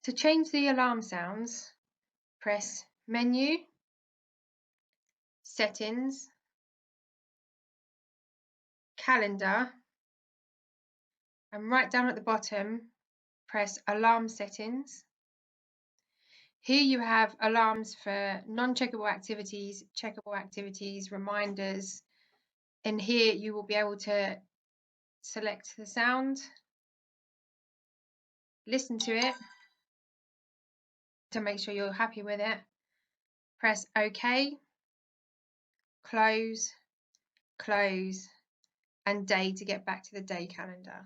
To change the alarm sounds, press Menu, Settings, Calendar, and right down at the bottom, press Alarm Settings. Here you have alarms for non-checkable activities, checkable activities, reminders, and here you will be able to select the sound, listen to it to make sure you're happy with it, press OK, close, and day to get back to the day calendar.